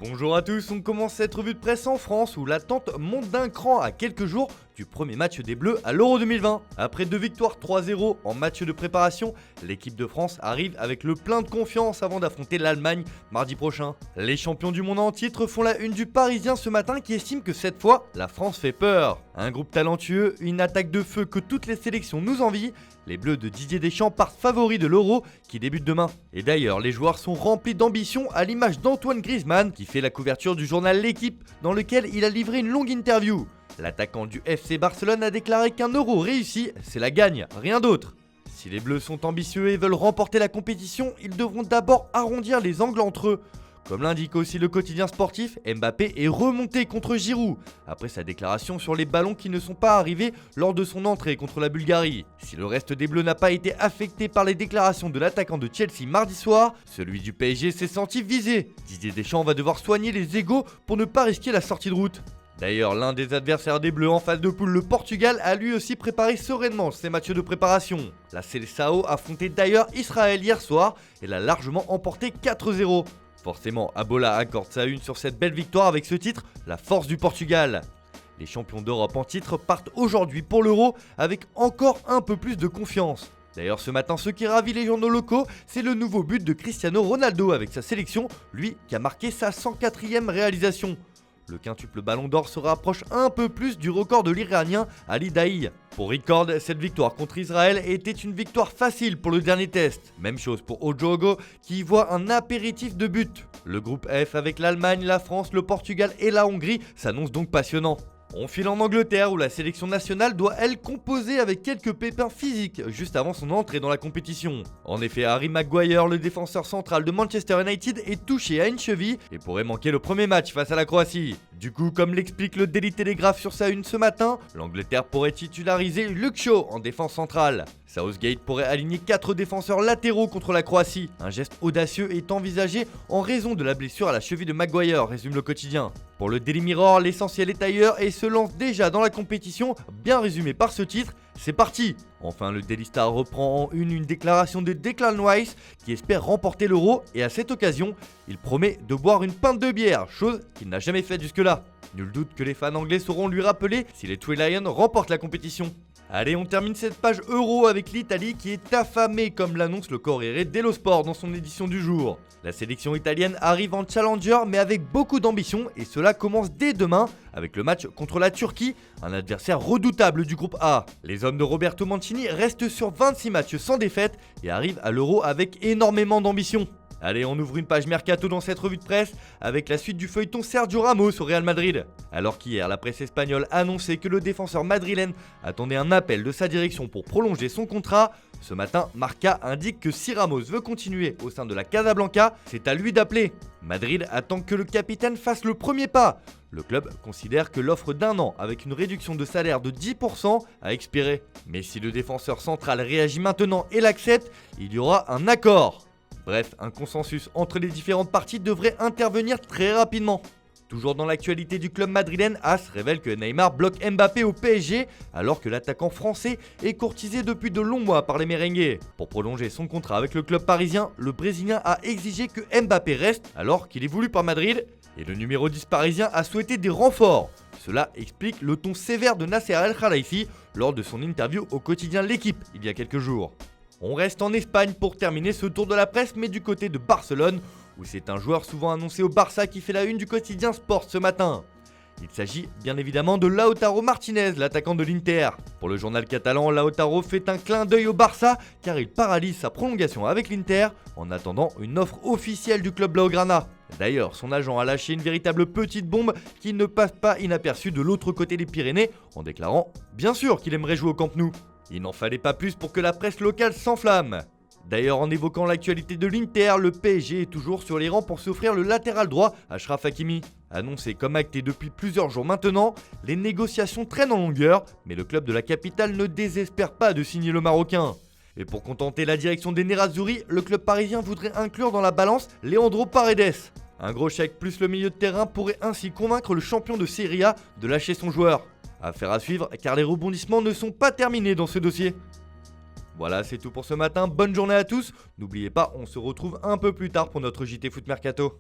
Bonjour à tous, on commence cette revue de presse en France où l'attente monte d'un cran à quelques jours du premier match des Bleus à l'Euro 2020. Après 2 victoires 3-0 en match de préparation, l'équipe de France arrive avec le plein de confiance avant d'affronter l'Allemagne mardi prochain. Les champions du monde en titre font la une du Parisien ce matin qui estime que cette fois, la France fait peur. Un groupe talentueux, une attaque de feu que toutes les sélections nous envient. Les Bleus de Didier Deschamps partent favoris de l'Euro qui débute demain. Et d'ailleurs, les joueurs sont remplis d'ambition à l'image d'Antoine Griezmann qui fait la couverture du journal L'Équipe dans lequel il a livré une longue interview. L'attaquant du FC Barcelone a déclaré qu'un Euro réussi, c'est la gagne, rien d'autre. Si les Bleus sont ambitieux et veulent remporter la compétition, ils devront d'abord arrondir les angles entre eux. Comme l'indique aussi le quotidien sportif, Mbappé est remonté contre Giroud, après sa déclaration sur les ballons qui ne sont pas arrivés lors de son entrée contre la Bulgarie. Si le reste des Bleus n'a pas été affecté par les déclarations de l'attaquant de Chelsea mardi soir, celui du PSG s'est senti visé. Didier Deschamps va devoir soigner les égos pour ne pas risquer la sortie de route. D'ailleurs, l'un des adversaires des Bleus en phase de poule, le Portugal, a lui aussi préparé sereinement ses matchs de préparation. La Seleção affrontait d'ailleurs Israël hier soir et l'a largement emporté 4-0. Forcément, Abola accorde sa une sur cette belle victoire avec ce titre, la force du Portugal. Les champions d'Europe en titre partent aujourd'hui pour l'Euro avec encore un peu plus de confiance. D'ailleurs ce matin, ce qui ravit les journaux locaux, c'est le nouveau but de Cristiano Ronaldo avec sa sélection, lui qui a marqué sa 104e réalisation. Le quintuple ballon d'or se rapproche un peu plus du record de l'Iranien Ali Daei. Pour Record, cette victoire contre Israël était une victoire facile pour le dernier test. Même chose pour Ojogo qui y voit un apéritif de but. Le groupe F avec l'Allemagne, la France, le Portugal et la Hongrie s'annonce donc passionnant. On file en Angleterre où la sélection nationale doit elle composer avec quelques pépins physiques juste avant son entrée dans la compétition. En effet, Harry Maguire, le défenseur central de Manchester United, est touché à une cheville et pourrait manquer le premier match face à la Croatie. Du coup, comme l'explique le Daily Telegraph sur sa une ce matin, l'Angleterre pourrait titulariser Luke Shaw en défense centrale. Southgate pourrait aligner 4 défenseurs latéraux contre la Croatie. Un geste audacieux est envisagé en raison de la blessure à la cheville de Maguire, résume le quotidien. Pour le Daily Mirror, l'essentiel est ailleurs et se lance déjà dans la compétition, bien résumé par ce titre, c'est parti. Enfin, le Daily Star reprend en une déclaration de Declan Rice qui espère remporter l'Euro et à cette occasion, il promet de boire une pinte de bière, chose qu'il n'a jamais faite jusque-là. Nul doute que les fans anglais sauront lui rappeler si les Three Lions remportent la compétition. Allez, on termine cette page Euro avec l'Italie qui est affamée comme l'annonce le Corriere dello Sport dans son édition du jour. La sélection italienne arrive en challenger mais avec beaucoup d'ambition et cela commence dès demain avec le match contre la Turquie, un adversaire redoutable du groupe A. Les hommes de Roberto Mancini restent sur 26 matchs sans défaite et arrivent à l'Euro avec énormément d'ambition. Allez, on ouvre une page mercato dans cette revue de presse avec la suite du feuilleton Sergio Ramos au Real Madrid. Alors qu'hier, la presse espagnole annonçait que le défenseur madrilène attendait un appel de sa direction pour prolonger son contrat, ce matin, Marca indique que si Ramos veut continuer au sein de la Casablanca, c'est à lui d'appeler. Madrid attend que le capitaine fasse le premier pas. Le club considère que l'offre d'un an avec une réduction de salaire de 10% a expiré. Mais si le défenseur central réagit maintenant et l'accepte, il y aura un accord. Bref, un consensus entre les différentes parties devrait intervenir très rapidement. Toujours dans l'actualité du club madrilène, AS révèle que Neymar bloque Mbappé au PSG alors que l'attaquant français est courtisé depuis de longs mois par les merengues. Pour prolonger son contrat avec le club parisien, le Brésilien a exigé que Mbappé reste alors qu'il est voulu par Madrid et le numéro 10 parisien a souhaité des renforts. Cela explique le ton sévère de Nasser El Khelaifi lors de son interview au quotidien L'Équipe il y a quelques jours. On reste en Espagne pour terminer ce tour de la presse, mais du côté de Barcelone, où c'est un joueur souvent annoncé au Barça qui fait la une du quotidien Sport ce matin. Il s'agit bien évidemment de Lautaro Martinez, l'attaquant de l'Inter. Pour le journal catalan, Lautaro fait un clin d'œil au Barça car il paralyse sa prolongation avec l'Inter en attendant une offre officielle du club blaugrana. D'ailleurs, son agent a lâché une véritable petite bombe qui ne passe pas inaperçue de l'autre côté des Pyrénées en déclarant bien sûr qu'il aimerait jouer au Camp Nou. Il n'en fallait pas plus pour que la presse locale s'enflamme. D'ailleurs, en évoquant l'actualité de l'Inter, le PSG est toujours sur les rangs pour s'offrir le latéral droit Achraf Hakimi. Annoncé comme acté depuis plusieurs jours maintenant, les négociations traînent en longueur, mais le club de la capitale ne désespère pas de signer le Marocain. Et pour contenter la direction des Nerazzurri, le club parisien voudrait inclure dans la balance Leandro Paredes. Un gros chèque plus le milieu de terrain pourrait ainsi convaincre le champion de Serie A de lâcher son joueur. Affaire à suivre car les rebondissements ne sont pas terminés dans ce dossier. Voilà, c'est tout pour ce matin, bonne journée à tous. N'oubliez pas, on se retrouve un peu plus tard pour notre JT Foot Mercato.